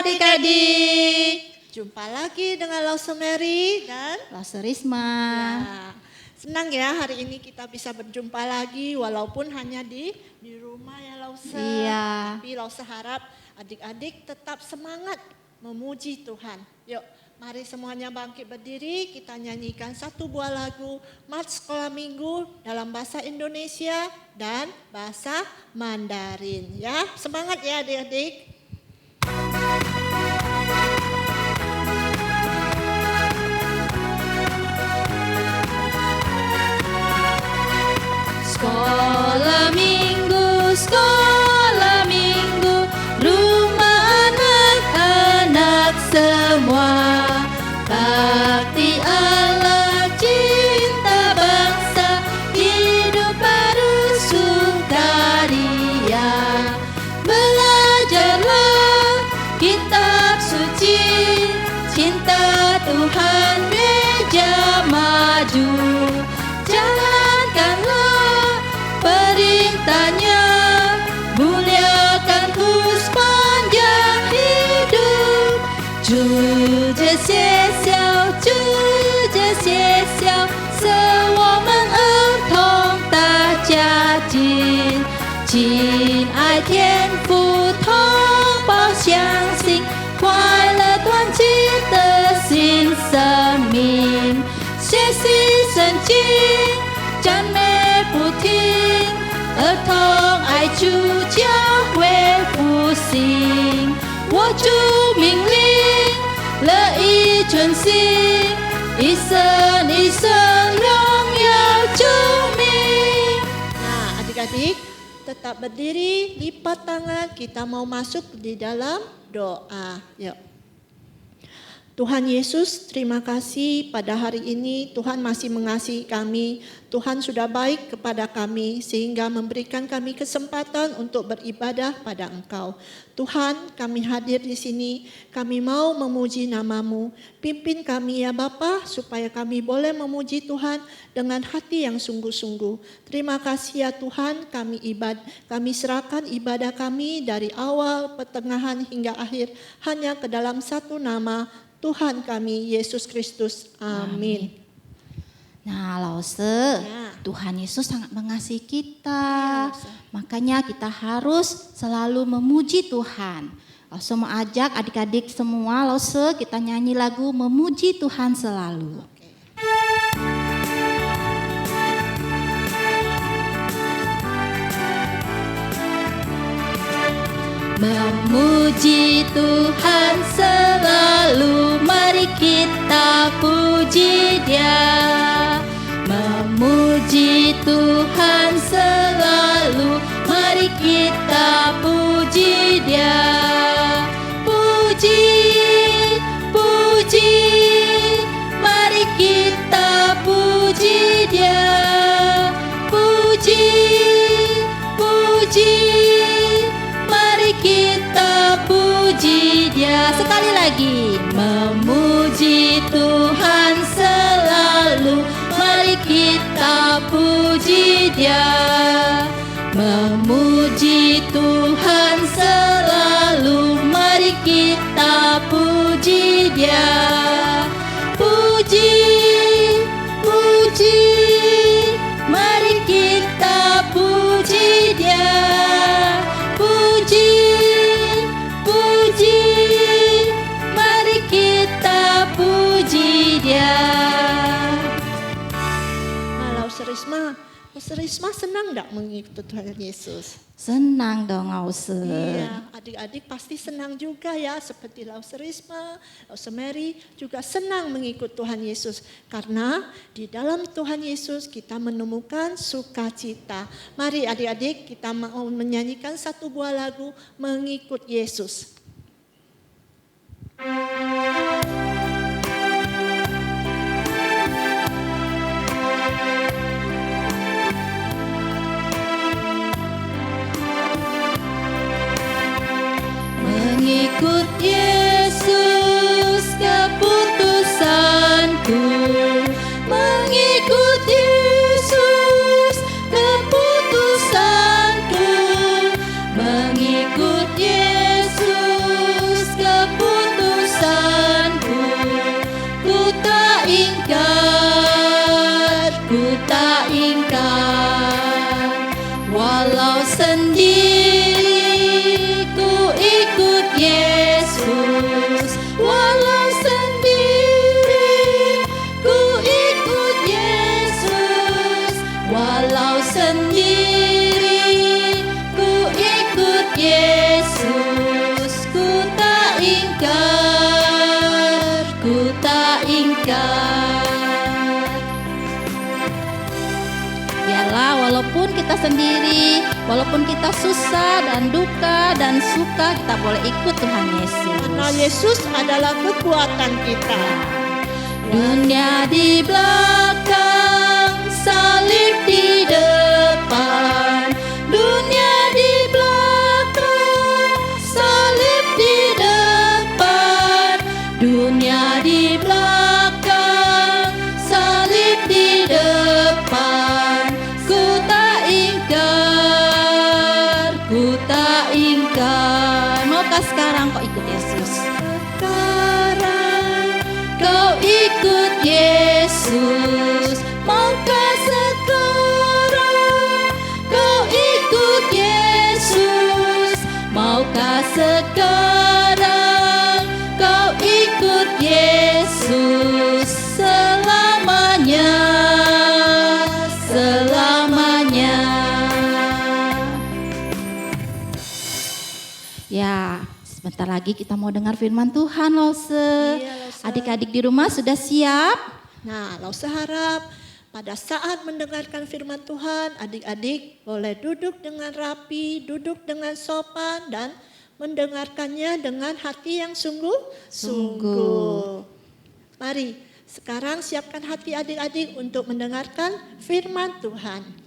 adik-adik. Jumpa lagi dengan Lause Mary dan Lause Risma. Ya, senang ya hari ini kita bisa berjumpa lagi walaupun hanya di rumah ya Lause. Iya. Tapi Lause harap adik-adik tetap semangat memuji Tuhan. Yuk, mari semuanya bangkit berdiri, kita nyanyikan satu buah lagu Mars Sekolah Minggu dalam bahasa Indonesia dan bahasa Mandarin ya. Semangat ya adik-adik. Sekolah minggu, rumah anak-anak semua. Bakti Allah, cinta bangsa, hidup baru sukaria. Belajarlah kitab suci, cinta Tuhan gereja maju. Jalankanlah perintahnya, muliakan sepanjang hidup. 主这些小，使我们儿童的家境，亲爱天父同胞相信，快乐团结的新生命，学习圣经，赞美不停，儿童爱主教会复兴，我主命令，乐意遵行，一生荣耀主名。 Nah adik-adik tetap berdiri, lipat tangan, kita mau masuk di dalam doa. Yuk. Tuhan Yesus, terima kasih pada hari ini Tuhan masih mengasihi kami. Tuhan sudah baik kepada kami sehingga memberikan kami kesempatan untuk beribadah pada Engkau. Tuhan, kami hadir di sini, kami mau memuji nama-Mu. Pimpin kami ya Bapa supaya kami boleh memuji Tuhan dengan hati yang sungguh-sungguh. Terima kasih ya Tuhan, kami serahkan ibadah kami dari awal, pertengahan hingga akhir hanya ke dalam satu nama, Tuhan kami, Yesus Kristus. Amin. Nah, Lause, Ya. Tuhan Yesus sangat mengasihi kita. Ya, Lause. Makanya kita harus selalu memuji Tuhan. Lause mau ajak adik-adik semua, Lause, kita nyanyi lagu Memuji Tuhan Selalu. Memuji Tuhan selalu, mari kita puji Dia. Memuji Tuhan selalu, mari kita puji Dia. Puji, puji, mari kita puji Dia. Puji, puji, mari kita puji Dia. Sekali lagi. Memuji Tuhan selalu, mari kita puji Dia. Memuji Tuhan selalu, mari kita puji Dia. Puji, puji, mari kita puji Dia. Puji, puji, mari kita puji Dia. Lause Risma senang enggak mengikuti Tuhan Yesus? Senang dong, Lause. Iya, adik-adik pasti senang juga ya, seperti Lause Risma, Lause Mary juga senang mengikut Tuhan Yesus. Karena di dalam Tuhan Yesus kita menemukan sukacita. Mari adik-adik kita mau menyanyikan satu buah lagu mengikut Yesus. Mengikut Yesus keputusanku, mengikut Yesus keputusanku, mengikut Yesus keputusanku. kita sendiri. Walaupun kita susah dan duka dan suka, kita boleh ikut Tuhan Yesus. Karena Yesus adalah kekuatan kita. Dunia di belakang, salib di depan. Dunia di belakang, salib di depan. Dunia di belakang, salib di depan. Ku tak ingkar, ku tak ingkar. Maukah sekarang kau ikut Yesus? Sekarang kau ikut Yesus. Maukah sekarang kau ikut Yesus? Maukah sekarang kau ikut Yesus selamanya, selamanya. Ya, sebentar lagi kita mau dengar firman Tuhan, Lause. Iya, Lause. Adik-adik di rumah sudah siap? Nah, Lause harap pada saat mendengarkan firman Tuhan, adik-adik boleh duduk dengan rapi, duduk dengan sopan, dan mendengarkannya dengan hati yang sungguh-sungguh. Mari, sekarang siapkan hati adik-adik untuk mendengarkan firman Tuhan.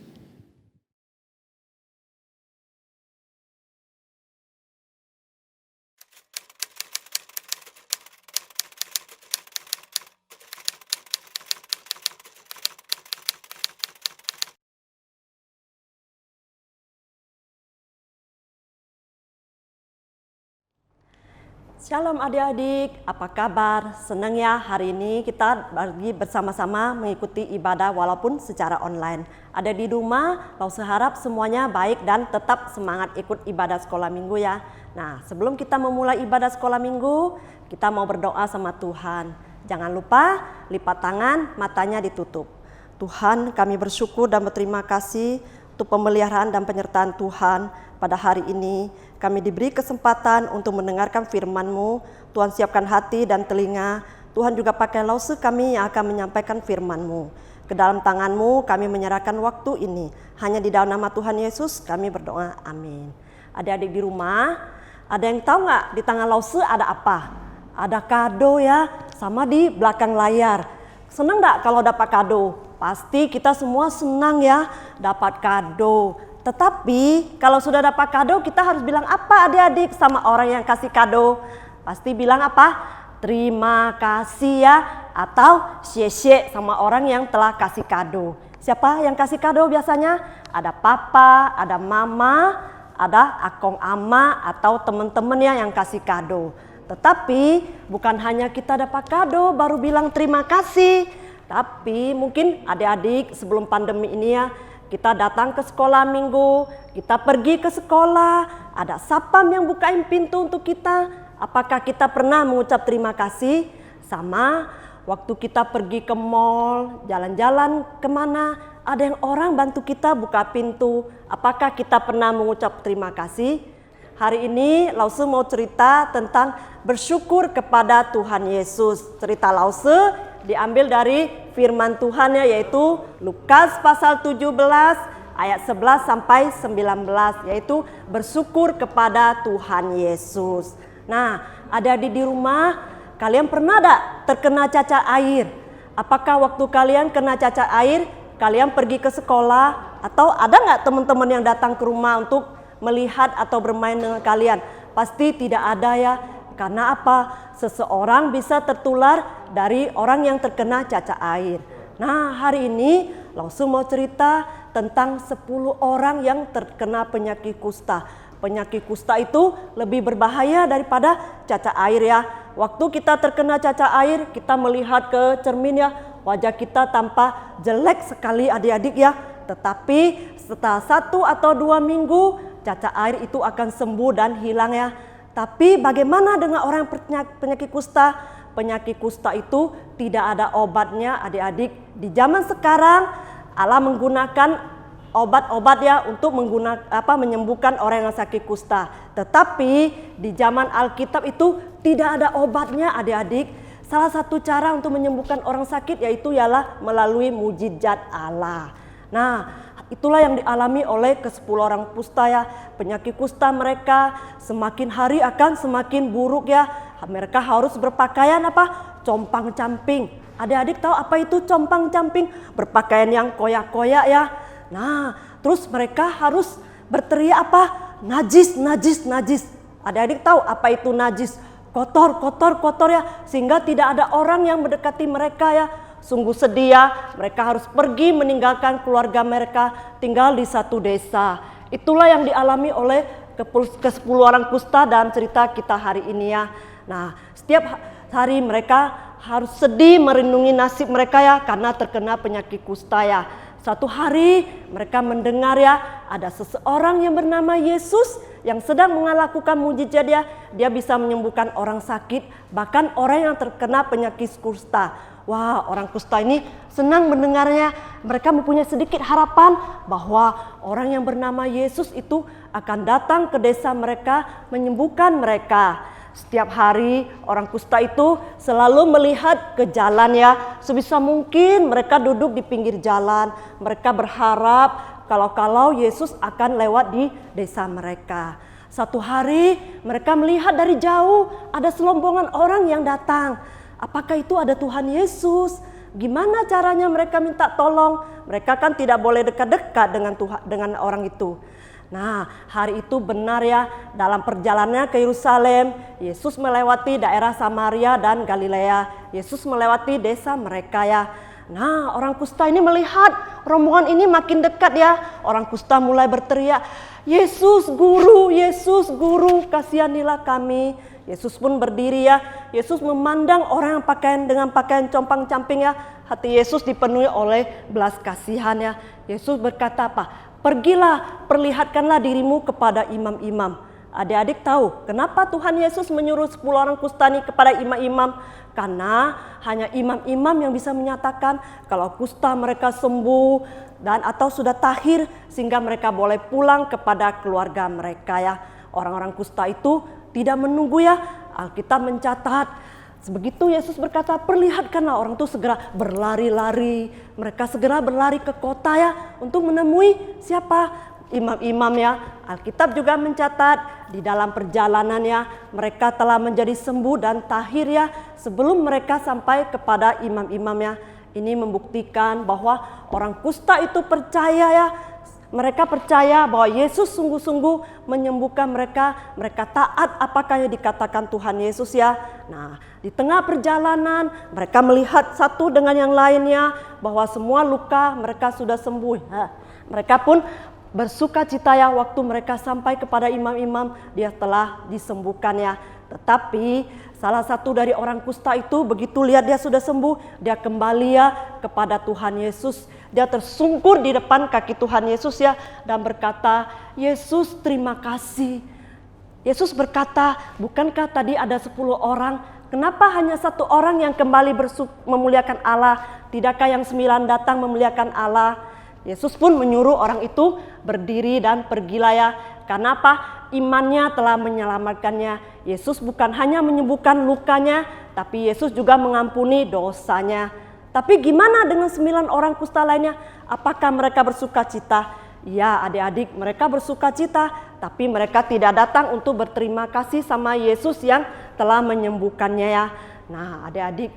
Shalom adik-adik, apa kabar? Senang ya hari ini kita lagi bersama-sama mengikuti ibadah walaupun secara online. Ada di rumah, Lause harap semuanya baik dan tetap semangat ikut ibadah sekolah minggu ya. Nah, sebelum kita memulai ibadah sekolah minggu, kita mau berdoa sama Tuhan. Jangan lupa lipat tangan, matanya ditutup. Tuhan, kami bersyukur dan berterima kasih untuk pemeliharaan dan penyertaan Tuhan pada hari ini. Kami diberi kesempatan untuk mendengarkan firman-Mu. Tuhan siapkan hati dan telinga. Tuhan juga pakai Lause kami yang akan menyampaikan firman-Mu. Ke dalam tangan-Mu kami menyerahkan waktu ini. Hanya di dalam nama Tuhan Yesus kami berdoa. Amin. Adik-adik di rumah, ada yang tahu nggak di tangan Lause ada apa? Ada kado ya, sama di belakang layar. Senang nggak kalau dapat kado? Pasti kita semua senang ya dapat kado. Tetapi kalau sudah dapat kado, kita harus bilang apa adik-adik sama orang yang kasih kado? Pasti bilang apa? Terima kasih ya, atau xie sama orang yang telah kasih kado. Siapa yang kasih kado biasanya? Ada papa, ada mama, ada akong ama atau teman-teman ya yang kasih kado. Tetapi bukan hanya kita dapat kado baru bilang terima kasih. Tapi mungkin adik-adik sebelum pandemi ini ya, kita datang ke sekolah minggu, kita pergi ke sekolah, ada sapam yang bukain pintu untuk kita. Apakah kita pernah mengucap terima kasih? Sama waktu kita pergi ke mall, jalan-jalan kemana, ada yang orang bantu kita buka pintu. Apakah kita pernah mengucap terima kasih? Hari ini Lause mau cerita tentang bersyukur kepada Tuhan Yesus. Cerita Lause diambil dari firman Tuhan ya, yaitu Lukas pasal 17 ayat 11 sampai 19, yaitu bersyukur kepada Tuhan Yesus. Nah, adik-adik di rumah, kalian pernah tak terkena cacar air? Apakah waktu kalian kena cacar air, kalian pergi ke sekolah? Atau ada nggak teman-teman yang datang ke rumah untuk melihat atau bermain dengan kalian? Pasti tidak ada ya. Karena apa? Seseorang bisa tertular dari orang yang terkena cacar air. Nah, hari ini Lause mau cerita tentang 10 orang yang terkena penyakit kusta. Penyakit kusta itu lebih berbahaya daripada cacar air ya. Waktu kita terkena cacar air, kita melihat ke cermin ya, wajah kita tampak jelek sekali adik-adik ya. Tetapi setelah 1 atau 2 minggu, cacar air itu akan sembuh dan hilang ya. Tapi bagaimana dengan orang penyakit kusta? Penyakit kusta itu tidak ada obatnya adik-adik. Di zaman sekarang Allah menggunakan obat-obat ya untuk menyembuhkan orang yang sakit kusta. Tetapi di zaman Alkitab itu tidak ada obatnya adik-adik. Salah satu cara untuk menyembuhkan orang sakit yaitu ialah melalui mujizat Allah. Nah, itulah yang dialami oleh ke-10 orang kusta ya. Penyakit kusta mereka semakin hari akan semakin buruk ya. Mereka harus berpakaian apa? Compang-camping. Adik-adik tahu apa itu compang-camping? Berpakaian yang koyak-koyak ya. Nah, terus mereka harus berteriak apa? Najis, najis, najis. Adik-adik tahu apa itu najis? Kotor, kotor, kotor ya. Sehingga tidak ada orang yang mendekati mereka ya. Sungguh sedih ya, mereka harus pergi meninggalkan keluarga mereka tinggal di satu desa. Itulah yang dialami oleh ke-10 orang kusta dalam cerita kita hari ini ya. Nah, setiap hari mereka harus sedih merindungi nasib mereka ya karena terkena penyakit kusta ya. Satu hari mereka mendengar ya ada seseorang yang bernama Yesus yang sedang melakukan mujizat ya. Dia bisa menyembuhkan orang sakit, bahkan orang yang terkena penyakit kusta. Wah, orang kusta ini senang mendengarnya. Mereka mempunyai sedikit harapan bahwa orang yang bernama Yesus itu akan datang ke desa mereka menyembuhkan mereka. Setiap hari orang kusta itu selalu melihat ke jalan ya. Sebisa mungkin mereka duduk di pinggir jalan. Mereka berharap kalau Yesus akan lewat di desa mereka. Satu hari mereka melihat dari jauh ada serombongan orang yang datang. Apakah itu ada Tuhan Yesus? Gimana caranya mereka minta tolong? Mereka kan tidak boleh dekat-dekat dengan orang itu. Nah, hari itu benar ya, dalam perjalanannya ke Yerusalem, Yesus melewati daerah Samaria dan Galilea. Yesus melewati desa mereka ya. Nah, orang kusta ini melihat rombongan ini makin dekat ya. Orang kusta mulai berteriak, Yesus Guru, kasihanilah kami. Yesus pun berdiri ya. Yesus memandang orang yang dengan pakaian compang-camping ya. Hati Yesus dipenuhi oleh belas kasihan ya. Yesus berkata apa? Pergilah, perlihatkanlah dirimu kepada imam-imam. Adik-adik tahu kenapa Tuhan Yesus menyuruh 10 orang kusta ini kepada imam-imam? Karena hanya imam-imam yang bisa menyatakan kalau kusta mereka sembuh dan atau sudah tahir sehingga mereka boleh pulang kepada keluarga mereka ya. Orang-orang kusta itu tidak menunggu ya. Alkitab mencatat begitu Yesus berkata perlihatkanlah, orang itu segera berlari-lari. Mereka segera berlari ke kota ya untuk menemui siapa? Imam-imam ya. Alkitab juga mencatat di dalam perjalanannya mereka telah menjadi sembuh dan tahir ya sebelum mereka sampai kepada imam-imam ya. Ini membuktikan bahwa orang kusta itu percaya ya. Mereka percaya bahwa Yesus sungguh-sungguh menyembuhkan mereka. Mereka taat apakah yang dikatakan Tuhan Yesus ya. Nah, di tengah perjalanan mereka melihat satu dengan yang lainnya bahwa semua luka mereka sudah sembuh. Nah, mereka pun bersuka cita ya waktu mereka sampai kepada imam-imam, dia telah disembuhkan ya. Tetapi salah satu dari orang kusta itu begitu lihat dia sudah sembuh, dia kembali ya kepada Tuhan Yesus. Dia tersungkur di depan kaki Tuhan Yesus ya dan berkata, Yesus terima kasih. Yesus berkata, bukankah tadi ada 10 orang? Kenapa hanya 1 orang yang kembali memuliakan Allah? Tidakkah yang 9 datang memuliakan Allah? Yesus pun menyuruh orang itu berdiri dan pergilah ya. Karena apa? Imannya telah menyelamatkannya. Yesus bukan hanya menyembuhkan lukanya, tapi Yesus juga mengampuni dosanya. Tapi gimana dengan 9 orang kusta lainnya? Apakah mereka bersuka cita? Ya adik-adik, mereka bersuka cita, tapi mereka tidak datang untuk berterima kasih sama Yesus yang telah menyembuhkannya ya. Nah adik-adik,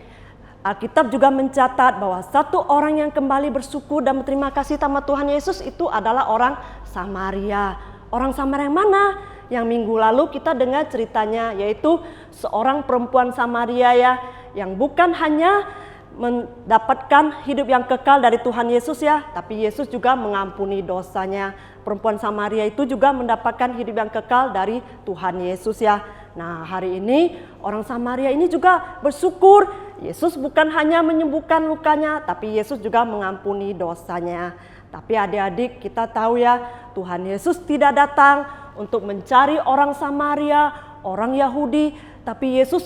Alkitab juga mencatat bahwa 1 orang yang kembali bersyukur dan berterima kasih sama Tuhan Yesus itu adalah orang Samaria. Orang Samaria yang mana? Yang minggu lalu kita dengar ceritanya, yaitu seorang perempuan Samaria ya, yang bukan hanya mendapatkan hidup yang kekal dari Tuhan Yesus ya, tapi Yesus juga mengampuni dosanya. Perempuan Samaria itu juga mendapatkan hidup yang kekal dari Tuhan Yesus ya. Nah hari ini orang Samaria ini juga bersyukur. Yesus bukan hanya menyembuhkan lukanya, tapi Yesus juga mengampuni dosanya. Tapi adik-adik kita tahu ya, Tuhan Yesus tidak datang untuk mencari orang Samaria, orang Yahudi, tapi Yesus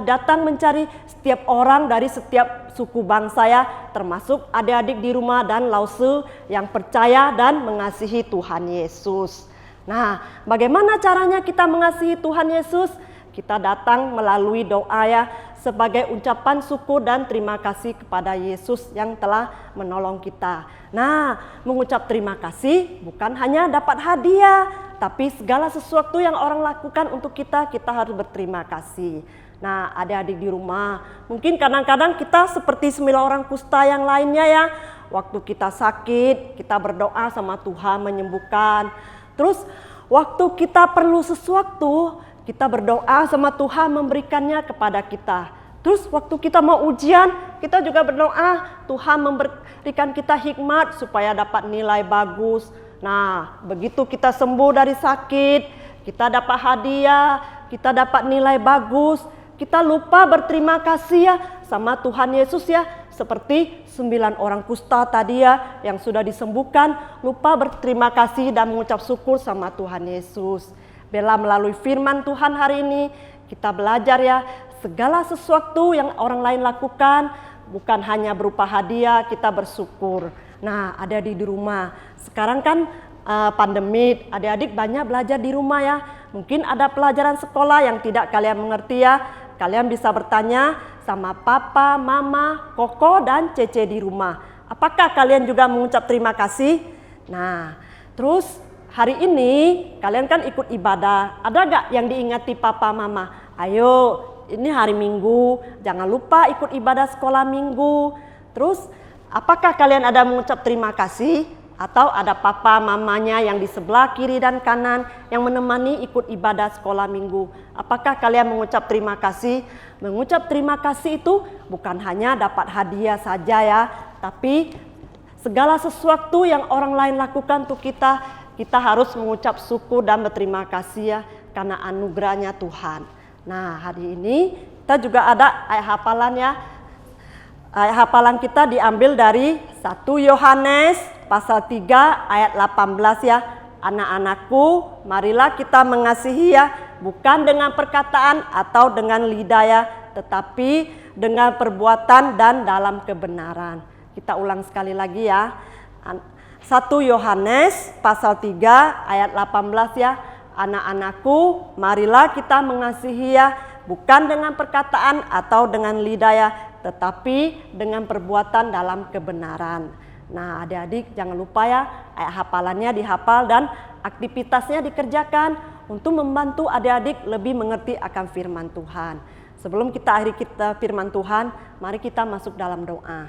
datang mencari setiap orang dari setiap suku bangsa ya, termasuk adik-adik di rumah dan Lause yang percaya dan mengasihi Tuhan Yesus. Nah, bagaimana caranya kita mengasihi Tuhan Yesus? Kita datang melalui doa ya. sebagai ucapan syukur dan terima kasih kepada Yesus yang telah menolong kita. Nah, mengucap terima kasih bukan hanya dapat hadiah, tapi segala sesuatu yang orang lakukan untuk kita, kita harus berterima kasih. Nah, adik-adik di rumah, mungkin kadang-kadang kita seperti 9 orang kusta yang lainnya ya. Waktu kita sakit, kita berdoa sama Tuhan menyembuhkan. Terus waktu kita perlu sesuatu, kita berdoa sama Tuhan memberikannya kepada kita. Terus waktu kita mau ujian, kita juga berdoa Tuhan memberikan kita hikmat supaya dapat nilai bagus. Nah, begitu kita sembuh dari sakit, kita dapat hadiah, kita dapat nilai bagus, kita lupa berterima kasih ya sama Tuhan Yesus ya. Seperti 9 orang kusta tadi ya yang sudah disembuhkan, lupa berterima kasih dan mengucap syukur sama Tuhan Yesus. Biarlah melalui firman Tuhan hari ini kita belajar ya, segala sesuatu yang orang lain lakukan bukan hanya berupa hadiah, kita bersyukur. Nah, adik-adik di rumah, sekarang kan pandemi, adik-adik banyak belajar di rumah ya. Mungkin ada pelajaran sekolah yang tidak kalian mengerti ya. Kalian bisa bertanya sama papa, mama, koko, dan cece di rumah. Apakah kalian juga mengucap terima kasih? Nah, terus hari ini kalian kan ikut ibadah. Ada gak yang diingati papa, mama? Ayo, ini hari Minggu, jangan lupa ikut ibadah sekolah Minggu. Terus, apakah kalian ada mengucap terima kasih? Atau ada papa mamanya yang di sebelah kiri dan kanan yang menemani ikut ibadah sekolah minggu. Apakah kalian mengucap terima kasih? Mengucap terima kasih itu bukan hanya dapat hadiah saja ya, tapi segala sesuatu yang orang lain lakukan untuk kita, kita harus mengucap syukur dan berterima kasih ya, karena anugerahnya Tuhan. Nah, hari ini kita juga ada ayat hafalan ya. Ayat hafalan kita diambil dari 1 Yohanes pasal 3 ayat 18 ya. Anak-anakku, marilah kita mengasihi ya, bukan dengan perkataan atau dengan lidah ya, tetapi dengan perbuatan dan dalam kebenaran. Kita ulang sekali lagi ya. 1 Yohanes pasal 3 ayat 18 ya. Anak-anakku, marilah kita mengasihi ya, bukan dengan perkataan atau dengan lidah ya, tetapi dengan perbuatan dalam kebenaran. Nah, adik-adik jangan lupa ya, ayat hafalannya dihafal dan aktivitasnya dikerjakan untuk membantu adik-adik lebih mengerti akan firman Tuhan. Sebelum kita akhiri firman Tuhan, mari kita masuk dalam doa.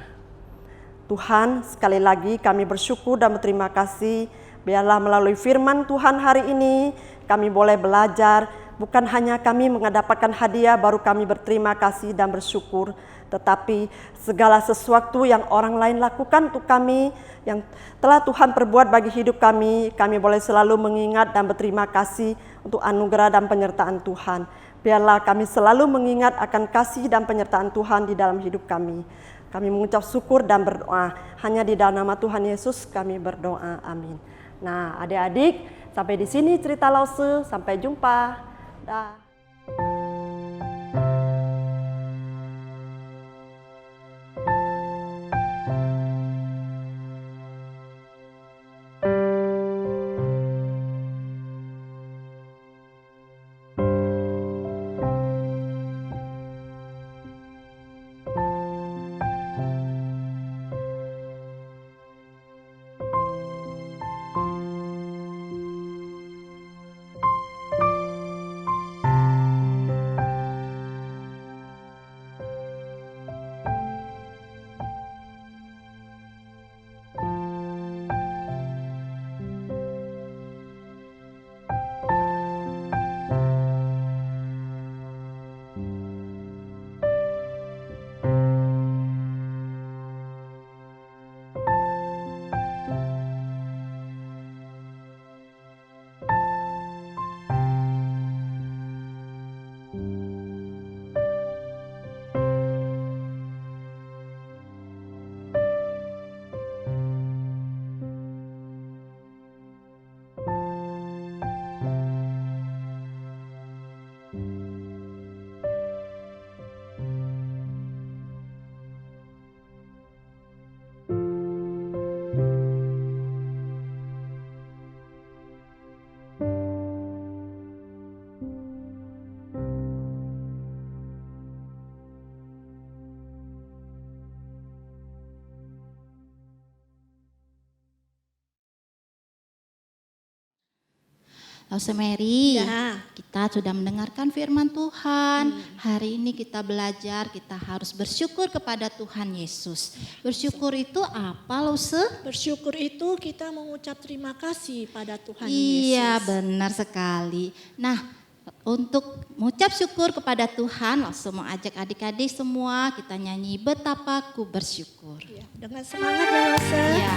Tuhan, sekali lagi kami bersyukur dan berterima kasih. Biarlah melalui firman Tuhan hari ini kami boleh belajar. Bukan hanya kami mendapatkan hadiah baru kami berterima kasih dan bersyukur, tetapi segala sesuatu yang orang lain lakukan untuk kami, yang telah Tuhan perbuat bagi hidup kami boleh selalu mengingat dan berterima kasih untuk anugerah dan penyertaan Tuhan. Biarlah kami selalu mengingat akan kasih dan penyertaan Tuhan di dalam hidup kami. Kami mengucap syukur dan berdoa. Hanya di dalam nama Tuhan Yesus kami berdoa. Amin. Nah, adik-adik, sampai di sini cerita Lause. Sampai jumpa. Dah. Lause Mary, Ya. kita sudah mendengarkan firman Tuhan. Hari ini kita belajar, kita harus bersyukur kepada Tuhan Yesus. Bersyukur itu apa, Lause? Bersyukur itu kita mengucap terima kasih pada Tuhan Iya, Yesus. benar sekali. Nah, untuk mengucap syukur kepada Tuhan, Lause mau ajak adik-adik semua kita nyanyi Betapa Ku Bersyukur. Ya, dengan semangat ya Lause. Ya.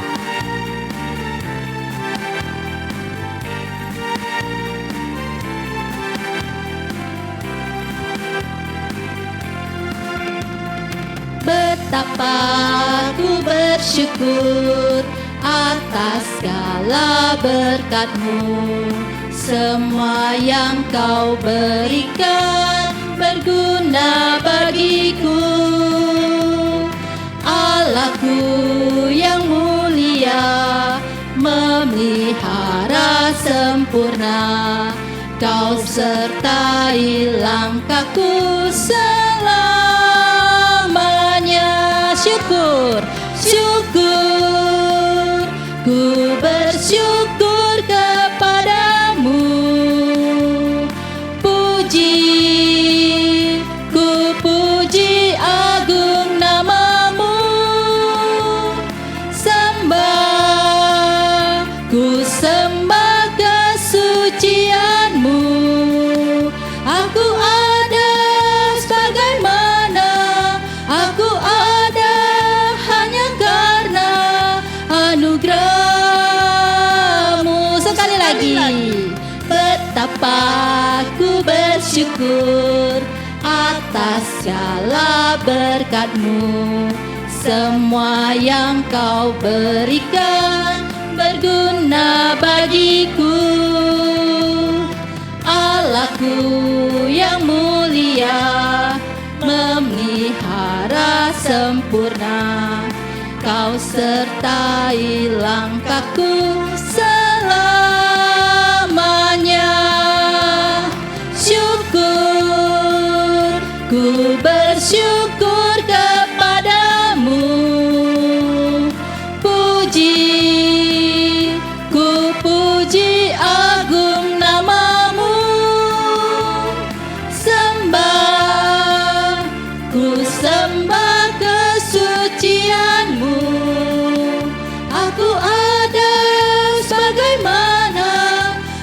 Betapa ku bersyukur atas segala berkat-Mu. Semua yang Kau berikan berguna bagiku. Allahku yang mulia, memelihara sempurna. Kau sertai langkahku selamanya. Syukur, syukur, ku bersyukur kepadamu. Puji, ku puji agung namamu. Sembah, ku sembah kesucianmu. Aku ada sebagaimana aku ada hanya karena anugerah-Mu. Sekali lagi. Betapa ku bersyukur atas segala berkat-Mu. Semua yang Kau berikan berguna bagiku. Allahku yang mulia, memelihara sempurna. Kau sertai langkahku selamanya. Syukur, ku bersyukur kepadamu. Puji, ku puji agung namamu. Sembah, ku sembah kesucianmu. Aku ada sebagaimana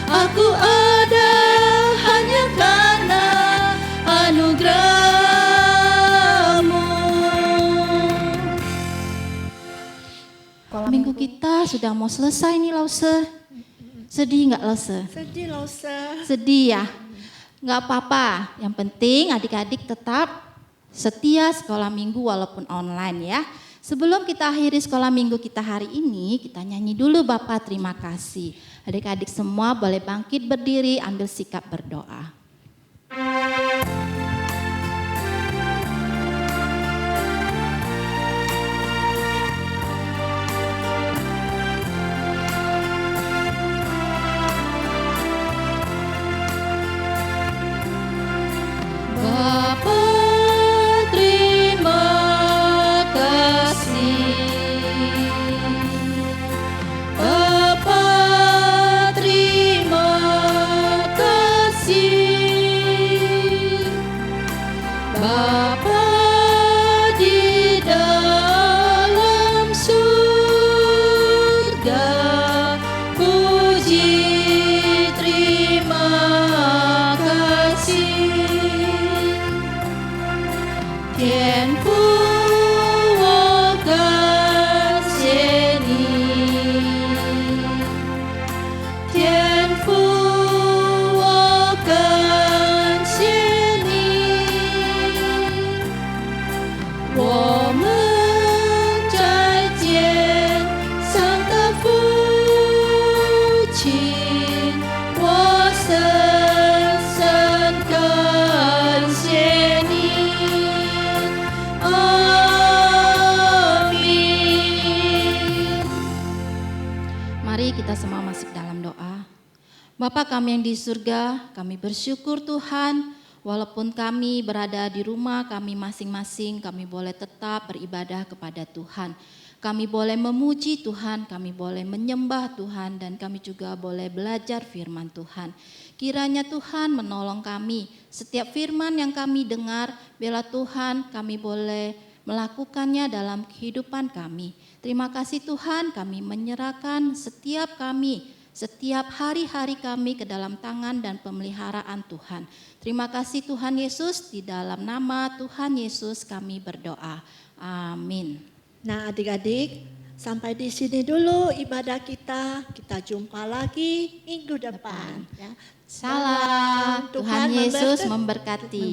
aku ada hanya karena anugerah-Mu. Minggu kita sudah mau selesai nih Lause. Sedih nggak Lause? Sedih Lause. Sedih ya? Nggak apa-apa, yang penting adik-adik tetap setia sekolah minggu walaupun online ya. Sebelum kita akhiri sekolah minggu kita hari ini, kita nyanyi dulu Bapa terima kasih. Adik-adik semua boleh bangkit berdiri, ambil sikap berdoa. Bapa terima kasih. Bapa terima kasih. Bapa di dalam surga, puji terima kasih. 天父，我感谢你。天父，我感谢你。我们再见，上的父亲，我深深感谢你。Amin. Mari kita semua masuk dalam doa. Bapa kami yang di surga, kami bersyukur Tuhan, walaupun kami berada di rumah kami masing-masing, kami boleh tetap beribadah kepada Tuhan. Kami boleh memuji Tuhan, kami boleh menyembah Tuhan, dan kami juga boleh belajar firman Tuhan. Kiranya Tuhan menolong kami. Setiap firman yang kami dengar, biarlah Tuhan kami boleh melakukannya dalam kehidupan kami. Terima kasih Tuhan, kami menyerahkan setiap hari-hari kami ke dalam tangan dan pemeliharaan Tuhan. Terima kasih Tuhan Yesus, di dalam nama Tuhan Yesus kami berdoa. Amin. Nah adik-adik, sampai di sini dulu ibadah kita. Kita jumpa lagi minggu depan. Ya. Salam, Tuhan Yesus memberkati.